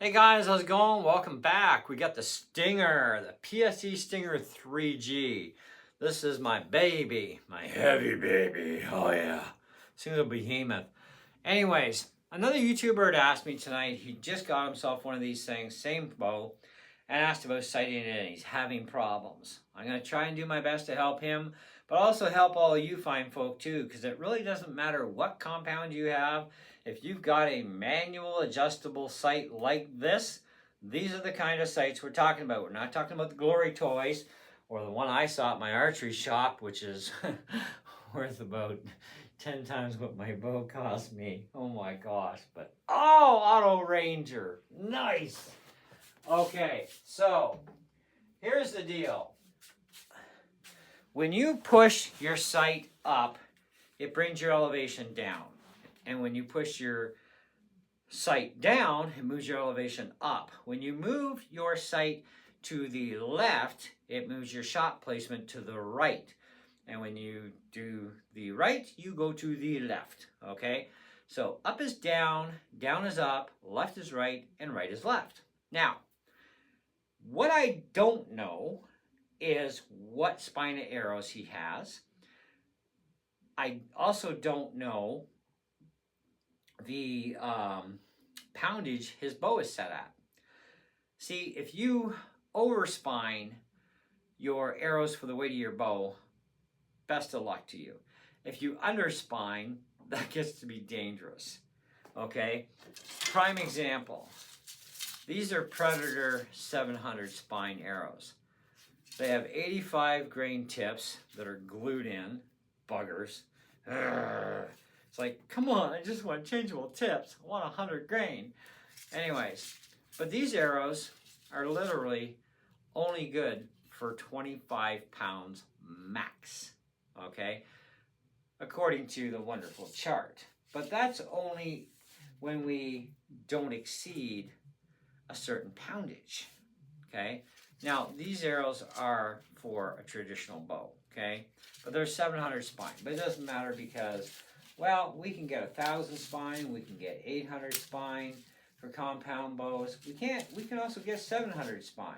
Hey guys, how's it going? Welcome back. We got the Stinger, the PSE Stinger 3G. This is my baby, my heavy baby. Oh yeah, single behemoth. Anyways, another YouTuber had asked me tonight. He just got himself one of these things, same bow, and asked about sighting it in. He's having problems. I'm gonna try and do my best to help him, but also help all of you fine folk too, because it really doesn't matter what compound you have. If you've got a manual adjustable sight like this, these are the kind of sights we're talking about. We're not talking about the Glory Toys or the one I saw at my archery shop, which is worth about 10 times what my bow cost me. Oh my gosh. But, oh, Auto Ranger. Nice. Okay, so here's the deal. When you push your sight up, it brings your elevation down. And when you push your sight down, it moves your elevation up. When you move your sight to the left, it moves your shot placement to the right. And when you do the right, you go to the left, okay? So up is down is up, left is right, and right is left. Now, what I don't know is what spine of arrows he has. I also don't know the poundage his bow is set at. See, if you overspine your arrows for the weight of your bow, best of luck to you. If you underspine, that gets to be dangerous. Okay? Prime example. These are Predator 700 spine arrows. They have 85 grain tips that are glued in. Buggers. It's like, come on, I just want changeable tips. I want 100 grain. Anyways, but these arrows are literally only good for 25 pounds max, okay? According to the wonderful chart. But that's only when we don't exceed a certain poundage, okay? Now, these arrows are for a traditional bow, okay? But they're 700 spine, but it doesn't matter because, well, we can get 1,000 spine, we can get 800 spine for compound bows. We can also get 700 spine.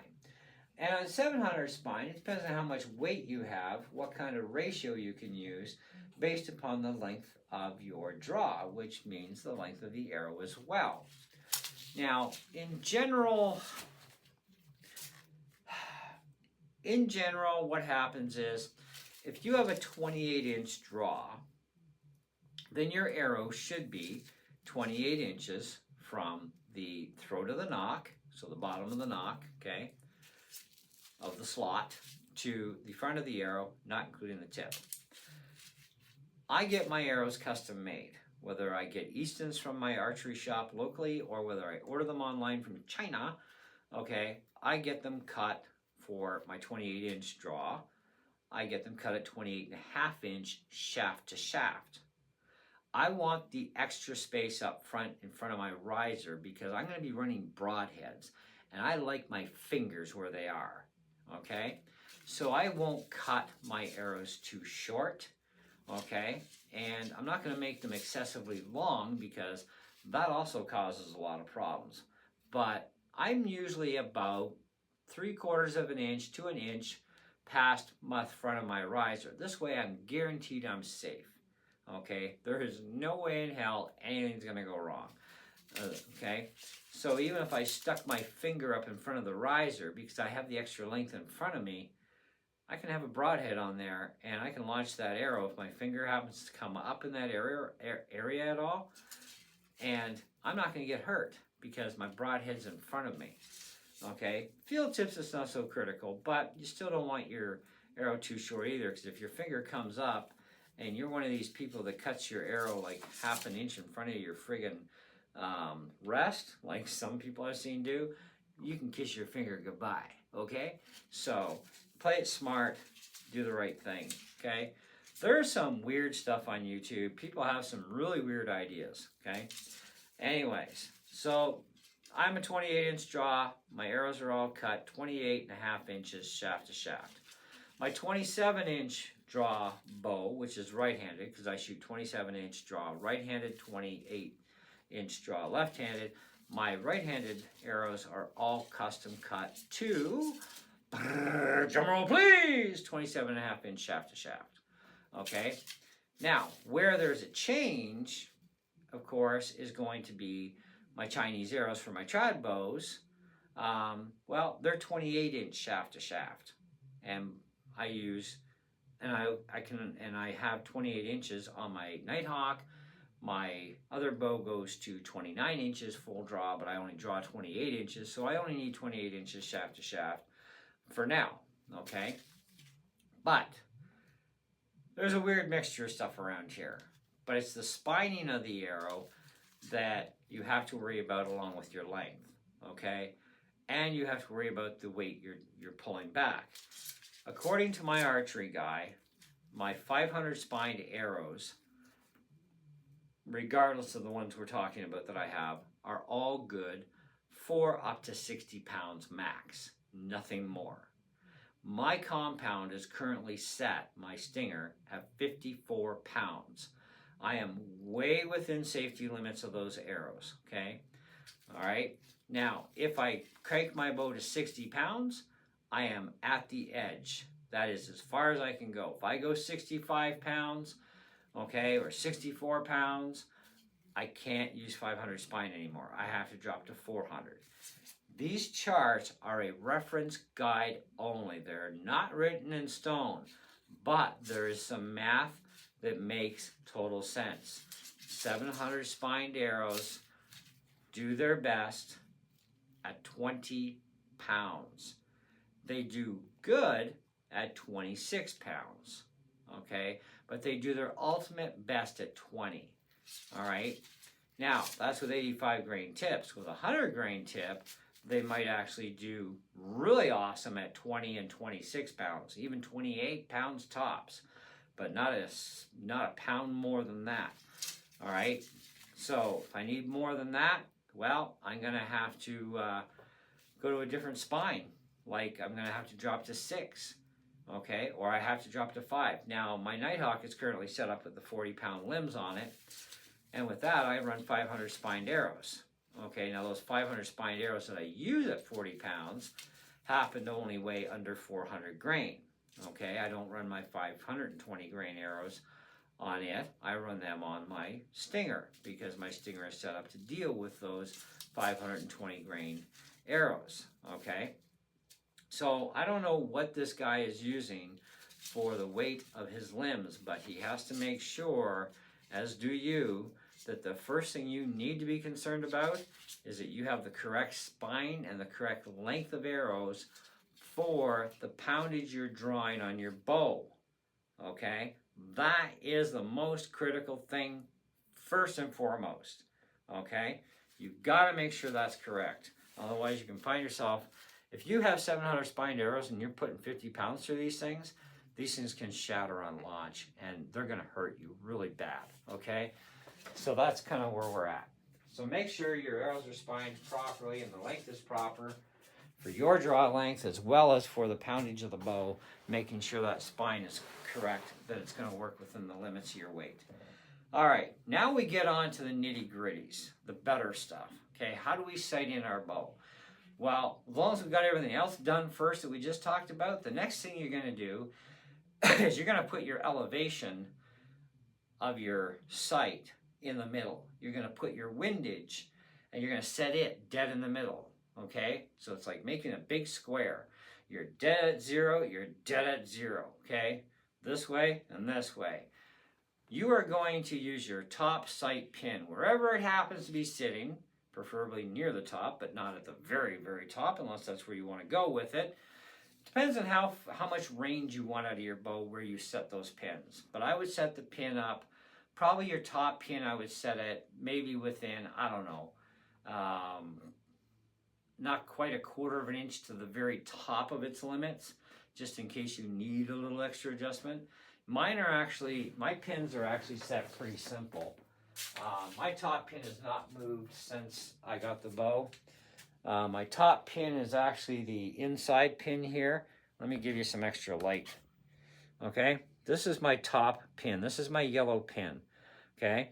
And on 700 spine, it depends on how much weight you have, what kind of ratio you can use, based upon the length of your draw, which means the length of the arrow as well. Now, in general, what happens is, if you have a 28-inch draw, then your arrow should be 28 inches from the throat of the nock, so the bottom of the nock, okay, of the slot, to the front of the arrow, not including the tip. I get my arrows custom made, whether I get Easton's from my archery shop locally or whether I order them online from China, okay, I get them cut for my 28-inch draw. I get them cut at 28.5-inch shaft to shaft. I want the extra space up front in front of my riser because I'm going to be running broadheads and I like my fingers where they are, okay? So I won't cut my arrows too short, okay? And I'm not going to make them excessively long because that also causes a lot of problems. But I'm usually about 3/4 of an inch to an inch past the front of my riser. This way I'm guaranteed I'm safe. Okay, there is no way in hell anything's going to go wrong. Okay, so even if I stuck my finger up in front of the riser because I have the extra length in front of me, I can have a broadhead on there and I can launch that arrow if my finger happens to come up in that area at all, and I'm not going to get hurt because my broadhead's in front of me. Okay, field tips is not so critical, but you still don't want your arrow too short either, because if your finger comes up and you're one of these people that cuts your arrow like 1/2 inch in front of your friggin' rest, like some people I've seen do, you can kiss your finger goodbye, okay? So, play it smart, do the right thing, okay? There's some weird stuff on YouTube. People have some really weird ideas, okay? Anyways, so I'm a 28-inch draw. My arrows are all cut 28.5 inches shaft to shaft. My 27-inch draw bow, which is right-handed, because I shoot 27-inch draw right-handed, 28-inch draw left-handed. my right-handed arrows are all custom cut to, drum roll please, 27.5-inch shaft to shaft. Okay, now where there's a change, of course, is going to be my Chinese arrows for my trad bows. Well, they're 28-inch shaft to shaft, and I use, and I have 28 inches on my Nighthawk. My other bow goes to 29 inches full draw, but I only draw 28 inches, so I only need 28 inches shaft to shaft for now, okay? But there's a weird mixture of stuff around here, but it's the spining of the arrow that you have to worry about along with your length, okay? And you have to worry about the weight you're pulling back. According to my archery guy, my 500 spined arrows, regardless of the ones we're talking about that I have, are all good for up to 60 pounds max, nothing more. My compound is currently set, my stinger, at 54 pounds. I am way within safety limits of those arrows, okay? All right, now if I crank my bow to 60 pounds, I am at the edge. That is as far as I can go. If I go 65 pounds, okay, or 64 pounds, I can't use 500 spine anymore. I have to drop to 400. These charts are a reference guide only. They're not written in stone, but there is some math that makes total sense. 700 spined arrows do their best at 20 pounds. They do good at 26 pounds, okay? But they do their ultimate best at 20, all right? Now, that's with 85 grain tips. With a 100 grain tip, they might actually do really awesome at 20 and 26 pounds, even 28 pounds tops, but not a pound more than that, all right? So if I need more than that, well, I'm gonna have to go to a different spine. Like I'm gonna have to drop to 6, okay? Or I have to drop to 5. Now, my Nighthawk is currently set up with the 40-pound limbs on it, and with that, I run 500 spined arrows. Okay, now those 500 spined arrows that I use at 40 pounds happen to only weigh under 400 grain. Okay, I don't run my 520 grain arrows on it. I run them on my stinger because my stinger is set up to deal with those 520 grain arrows. Okay, so I don't know what this guy is using for the weight of his limbs, but he has to make sure, as do you, that the first thing you need to be concerned about is that you have the correct spine and the correct length of arrows for the poundage you're drawing on your bow, okay? That is the most critical thing first and foremost, okay? You've got to make sure that's correct. Otherwise, you can find yourself, if you have 700 spined arrows and you're putting 50 pounds through these things can shatter on launch and they're going to hurt you really bad, okay? So that's kind of where we're at. So make sure your arrows are spined properly and the length is proper for your draw length as well as for the poundage of the bow, making sure that spine is correct, that it's going to work within the limits of your weight. All right, now we get on to the nitty-gritties, the better stuff. Okay, how do we sight in our bow? Well, as long as we've got everything else done first that we just talked about, the next thing you're going to do is you're going to put your elevation of your sight in the middle. You're going to put your windage and you're going to set it dead in the middle, okay? So it's like making a big square. You're dead at 0, you're dead at 0, okay? This way and this way. You are going to use your top sight pin, wherever it happens to be sitting, preferably near the top, but not at the very, very top, unless that's where you want to go with it. Depends on how much range you want out of your bow, where you set those pins. But I would set the pin up, probably your top pin I would set it maybe within, I don't know, not quite a 1/4 of an inch to the very top of its limits, just in case you need a little extra adjustment. My pins are actually set pretty simple. My top pin has not moved since I got the bow. My top pin is actually the inside pin here. Let me give you some extra light. Okay, this is my top pin. This is my yellow pin. Okay,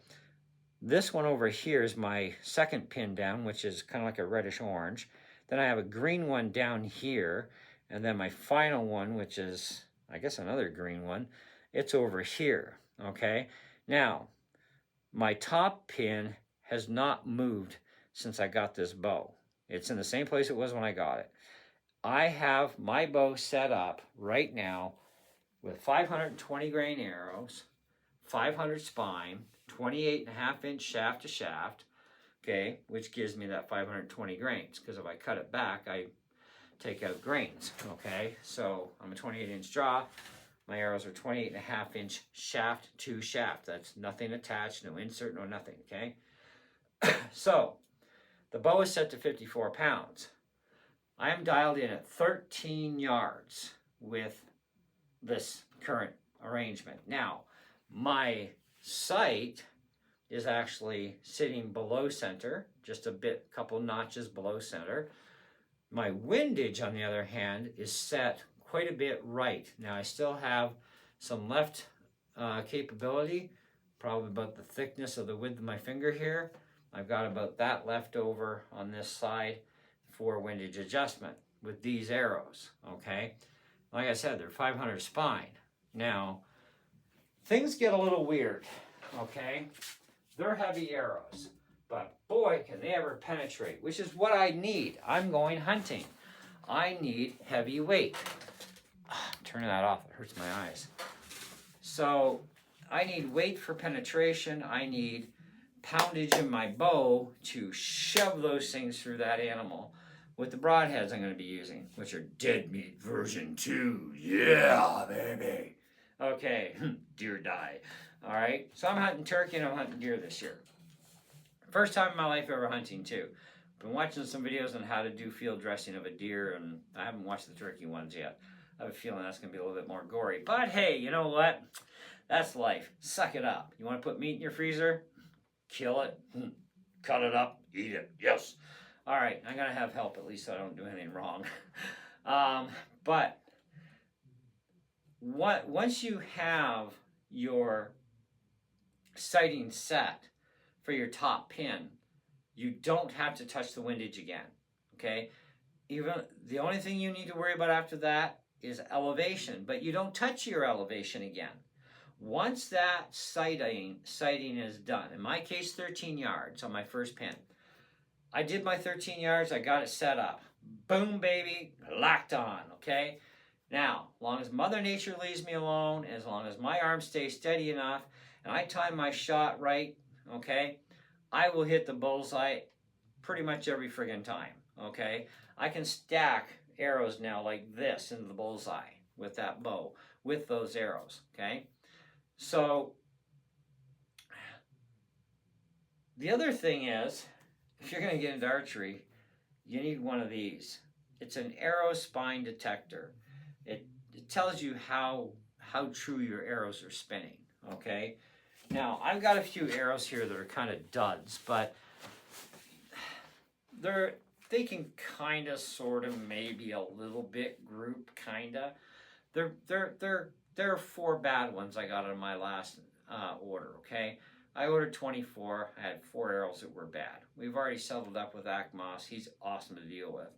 This one over here is my second pin down, which is kind of like a reddish orange. Then I have a green one down here, and then my final one, which is, I guess, another green one, it's over here, okay? Now, my top pin has not moved since I got this bow. It's in the same place it was when I got it. I have my bow set up right now with 520 grain arrows, 500 spine, 28.5-inch shaft to shaft, okay, which gives me that 520 grains, because if I cut it back, I take out grains, okay? So I'm a 28-inch draw. My arrows are 28.5-inch shaft to shaft. That's nothing attached, no insert, no nothing, okay? So the bow is set to 54 pounds. I am dialed in at 13 yards with this current arrangement. Now, my sight is actually sitting below center, just a couple notches below center. My windage, on the other hand, is set quite a bit right. Now, I still have some left capability, probably about the thickness of the width of my finger here. I've got about that left over on this side for windage adjustment with these arrows, okay? Like I said, they're 500 spine. Now, things get a little weird, okay? They're heavy arrows, but boy, can they ever penetrate, which is what I need. I'm going hunting. I need heavy weight. Turning that off, it hurts my eyes. So I need weight for penetration. I need poundage in my bow to shove those things through that animal with the broadheads I'm going to be using, which are Dead Meat version 2. Yeah, baby. Okay, deer die. All right, so I'm hunting turkey and I'm hunting deer this year. First time in my life ever hunting too. Been watching some videos on how to do field dressing of a deer, and I haven't watched the turkey ones yet. I have a feeling that's going to be a little bit more gory. But hey, you know what? That's life. Suck it up. You want to put meat in your freezer? Kill it. Cut it up. Eat it. Yes. All right, I'm going to have help at least so I don't do anything wrong. But once you have your sighting set for your top pin, you don't have to touch the windage again, okay? Even the only thing you need to worry about after that is elevation, but you don't touch your elevation again. Once that sighting is done, in my case 13 yards on my first pin, I did my 13 yards, I got it set up. Boom, baby, locked on, okay? Now, as long as Mother Nature leaves me alone, as long as my arm stays steady enough, and I time my shot right, okay, I will hit the bullseye pretty much every friggin' time, okay? I can stack arrows now like this into the bullseye with that bow, with those arrows, okay? So, the other thing is, if you're going to get into archery, you need one of these. It's an arrow spine detector. It tells you how true your arrows are spinning, okay? Now, I've got a few arrows here that are kind of duds, but they can kind of, sort of, maybe a little bit group, kind of. There are 4 bad ones I got on my last order, okay? I ordered 24. I had 4 arrows that were bad. We've already settled up with Akmos. He's awesome to deal with.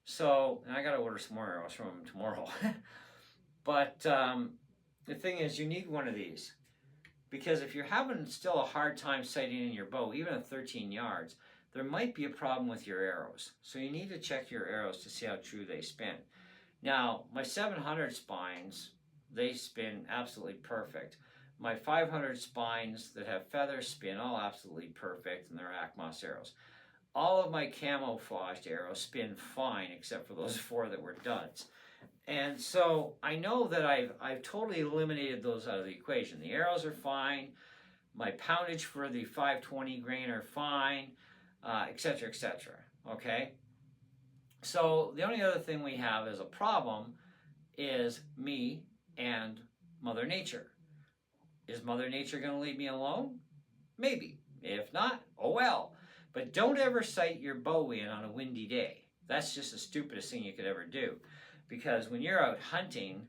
So, and I got to order some more arrows from him tomorrow. But the thing is, you need one of these. Because if you're having still a hard time sighting in your bow, even at 13 yards, there might be a problem with your arrows. So you need to check your arrows to see how true they spin. Now, my 700 spines, they spin absolutely perfect. My 500 spines that have feathers spin all absolutely perfect, and they're Akmos arrows. All of my camouflaged arrows spin fine, except for those 4 that were duds. And so I know that I've totally eliminated those out of the equation. The arrows are fine. My poundage for the 520 grain are fine, etc., etc. Okay? So the only other thing we have as a problem is me and Mother Nature. Is Mother Nature going to leave me alone? Maybe. If not, oh well. But don't ever sight your bow in on a windy day. That's just the stupidest thing you could ever do. Because when you're out hunting,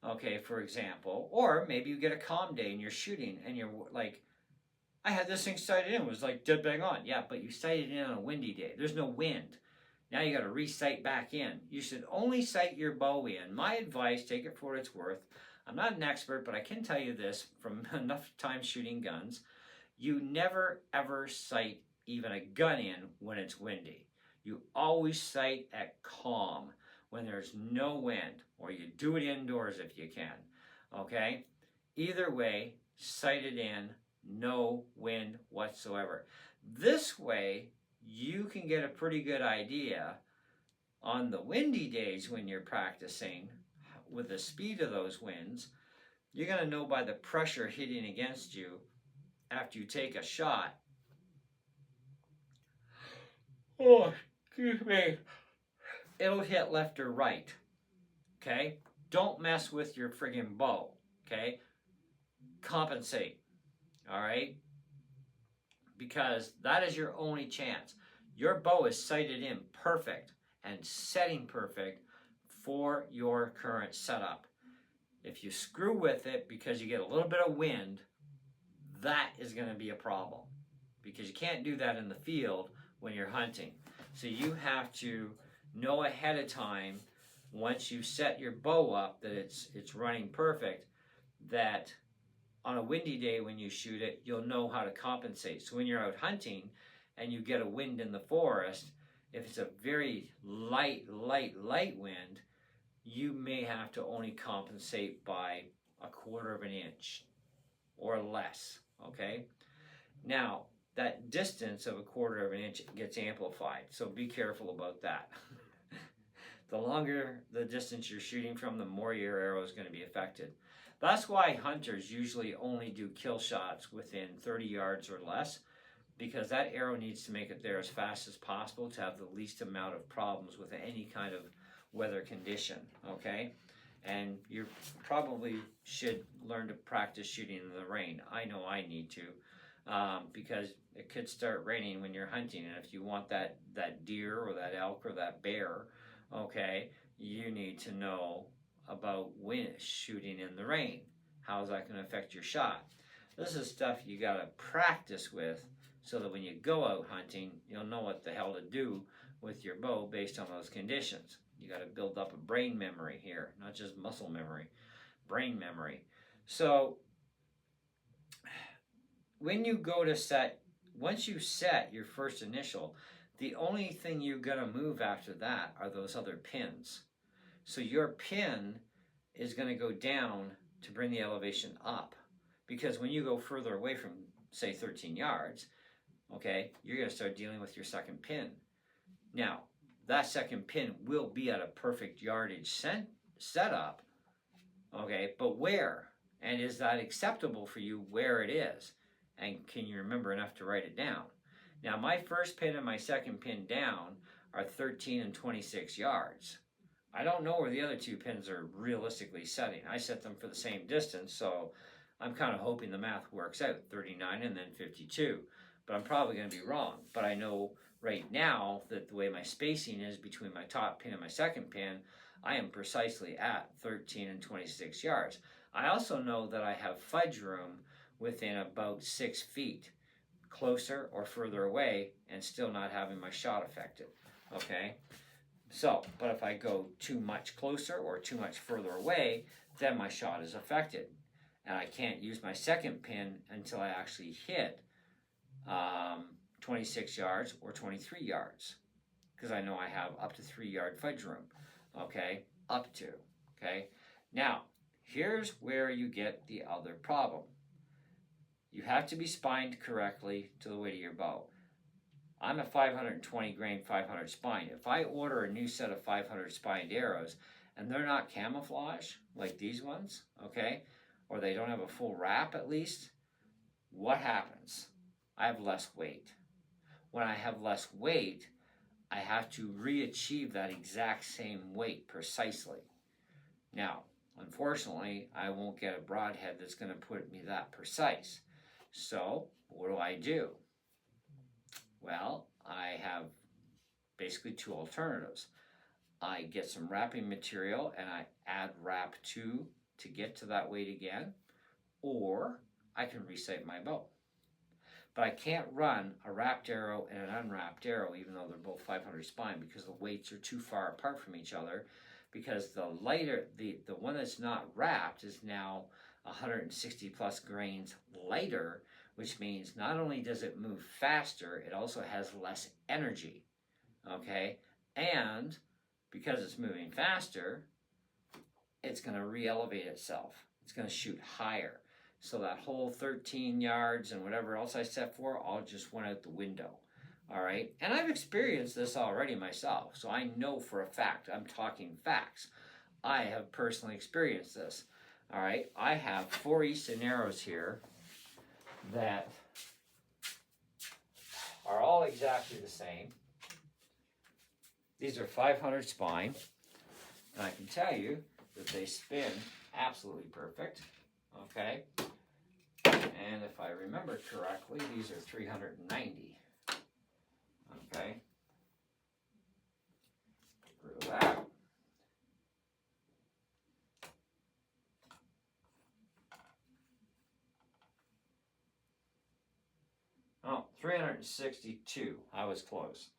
okay, for example, or maybe you get a calm day and you're shooting and you're like, I had this thing sighted in, it was like dead bang on. Yeah, but you sighted in on a windy day. There's no wind. Now you got to re-sight back in. You should only sight your bow in. My advice, take it for what it's worth. I'm not an expert, but I can tell you this from enough time shooting guns. You never ever sight even a gun in when it's windy. You always sight at calm when there's no wind, or you do it indoors if you can. Okay? Either way, sight it in, no wind whatsoever. This way, you can get a pretty good idea on the windy days when you're practicing with the speed of those winds. You're going to know by the pressure hitting against you after you take a shot. Oh, excuse me. It'll hit left or right. Okay? Don't mess with your friggin' bow. Okay? Compensate. All right? Because that is your only chance. Your bow is sighted in perfect and setting perfect for your current setup. If you screw with it because you get a little bit of wind, that is going to be a problem, because you can't do that in the field when you're hunting. So you have to know ahead of time, once you set your bow up that it's running perfect, that on a windy day when you shoot it, you'll know how to compensate. So when you're out hunting and you get a wind in the forest, if it's a very light wind, you may have to only compensate by 1/4 of an inch or less. Okay? Now, that distance of 1/4 of an inch gets amplified, so be careful about that. The longer the distance you're shooting from, the more your arrow is going to be affected. That's why hunters usually only do kill shots within 30 yards or less, because that arrow needs to make it there as fast as possible to have the least amount of problems with any kind of weather condition, okay? And you probably should learn to practice shooting in the rain. I know I need to, because it could start raining when you're hunting, and if you want that deer or that elk or that bear, okay, you need to know about shooting in the rain. How is that going to affect your shot? This is stuff you got to practice with, so that when you go out hunting, you'll know what the hell to do with your bow based on those conditions. You got to build up a brain memory here, not just muscle memory, brain memory. So when you go to set, once you set your first initial, the only thing you're going to move after that are those other pins. So your pin is going to go down to bring the elevation up, because when you go further away from, say, 13 yards, okay, you're going to start dealing with your second pin. Now, that second pin will be at a perfect yardage setup, okay, but where? And is that acceptable for you where it is? And can you remember enough to write it down? Now, my first pin and my second pin down are 13 and 26 yards. I don't know where the other two pins are realistically setting. I set them for the same distance, so I'm kind of hoping the math works out, 39 and then 52. But I'm probably going to be wrong. But I know right now that the way my spacing is between my top pin and my second pin, I am precisely at 13 and 26 yards. I also know that I have fudge room within about 6 feet, closer or further away, and still not having my shot affected. Okay? So, but if I go too much closer or too much further away, then my shot is affected. And I can't use my second pin until I actually hit 26 yards or 23 yards, because I know I have up to 3 yard fudge room. Okay? Up to. Okay? Now, here's where you get the other problem. You have to be spined correctly to the weight of your bow. I'm a 520 grain 500 spine. If I order a new set of 500 spined arrows and they're not camouflage like these ones, okay, or they don't have a full wrap at least, what happens? I have less weight. When I have less weight, I have to re-achieve that exact same weight precisely. Now, unfortunately, I won't get a broadhead that's going to put me that precise. So, what do? Well, I have basically two alternatives. I get some wrapping material and I add wrap 2 to get to that weight again, or I can resight my bow. but I can't run a wrapped arrow and an unwrapped arrow, even though they're both 500 spine, because the weights are too far apart from each other. Because the lighter, the one that's not wrapped is now 160 plus grains lighter, which means not only does it move faster, it also has less energy. Okay, and because it's moving faster, it's going to re-elevate itself. It's going to shoot higher. So that whole 13 yards and whatever else I set for all just went out the window. All right, and I've experienced this already myself, so I know for a fact. I'm talking facts. I have personally experienced this. All right, I have 4 Easton arrows here that are all exactly the same. These are 500 spine, and I can tell you that they spin absolutely perfect. Okay, and if I remember correctly, these are 390. Okay, get rid of that. Oh, 362. I was close.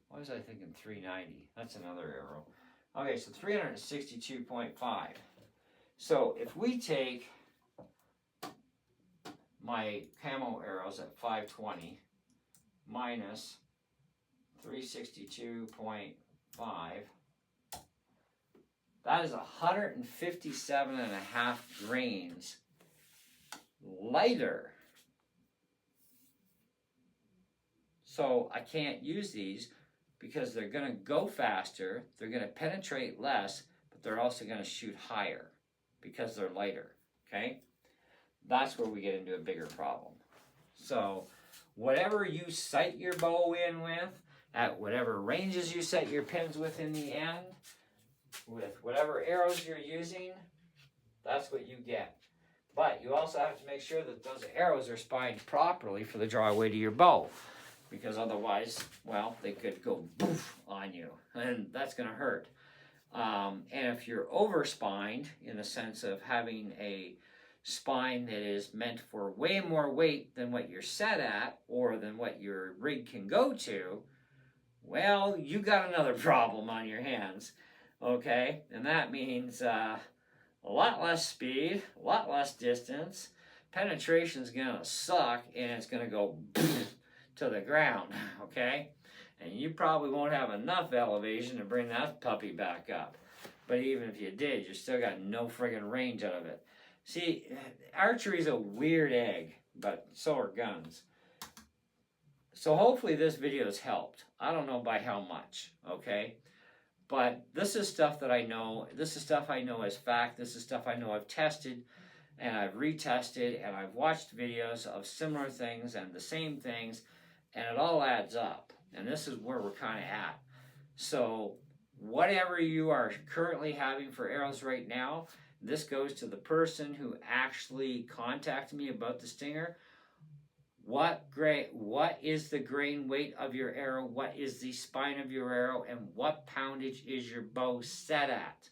Why was I thinking 390? That's another arrow. Okay, so 362.5. So if we take my camo arrows at 520 minus 362.5, that is 157.5 grains lighter. So I can't use these because they're going to go faster, they're going to penetrate less, but they're also going to shoot higher because they're lighter, okay? That's where we get into a bigger problem. So whatever you sight your bow in with, at whatever ranges you set your pins with in the end, with whatever arrows you're using, that's what you get. But you also have to make sure that those arrows are spined properly for the draw weight of your bow. Because otherwise, well, they could go boof on you, and that's going to hurt. And if you're over-spined, in the sense of having a spine that is meant for way more weight than what you're set at, or than what your rig can go to, well, you got another problem on your hands, okay? And that means a lot less speed, a lot less distance, penetration's going to suck, and it's going to go to the ground, okay? And you probably won't have enough elevation to bring that puppy back up. But even if you did, you still got no friggin' range out of it. See, archery's a weird egg, but so are guns. So hopefully this video has helped. I don't know by how much, okay? But this is stuff that I know. This is stuff I know as fact. This is stuff I know I've tested, and I've retested, and I've watched videos of similar things and the same things, and it all adds up. And this is where we're kind of at. So whatever you are currently having for arrows right now, this goes to the person who actually contacted me about the stinger. What is the grain weight of your arrow? What is the spine of your arrow? And what poundage is your bow set at?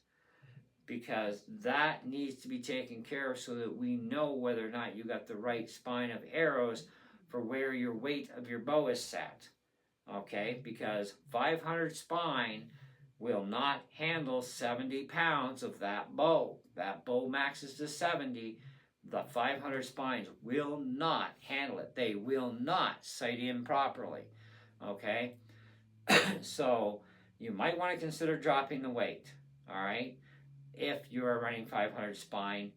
Because that needs to be taken care of so that we know whether or not you got the right spine of arrows for where your weight of your bow is set. Okay, because 500 spine will not handle 70 pounds of that bow. That bow maxes to 70. The 500 spines will not handle it. They will not sight in properly. Okay, so you might want to consider dropping the weight. All right, if you are running 500 spine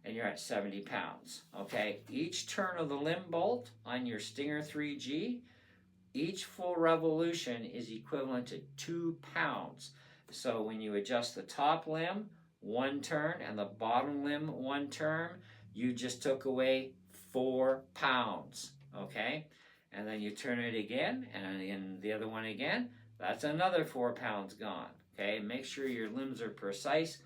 and you're at 70 pounds. Okay, each turn of the limb bolt on your Stinger 3G, each full revolution is equivalent to 2 pounds. So when you adjust the top limb 1 turn and the bottom limb 1 turn, you just took away 4 pounds. Okay, and then you turn it again and in the other one again, that's another 4 pounds gone. Okay, make sure your limbs are precise.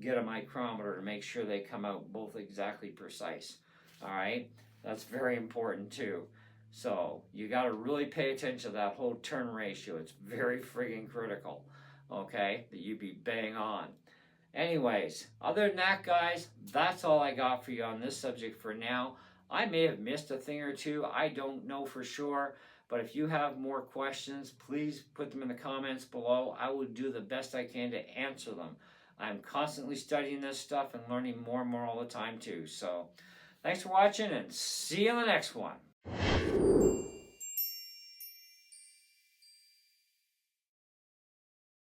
Get a micrometer to make sure they come out both exactly precise. All right, that's very important too. So you got to really pay attention to that whole turn ratio. It's very friggin' critical, okay, that you be bang on. Anyways, other than that, guys, that's all I got for you on this subject for now. I may have missed a thing or two. I don't know for sure. But if you have more questions, please put them in the comments below. I will do the best I can to answer them. I'm constantly studying this stuff and learning more and more all the time too. So thanks for watching, and see you in the next one.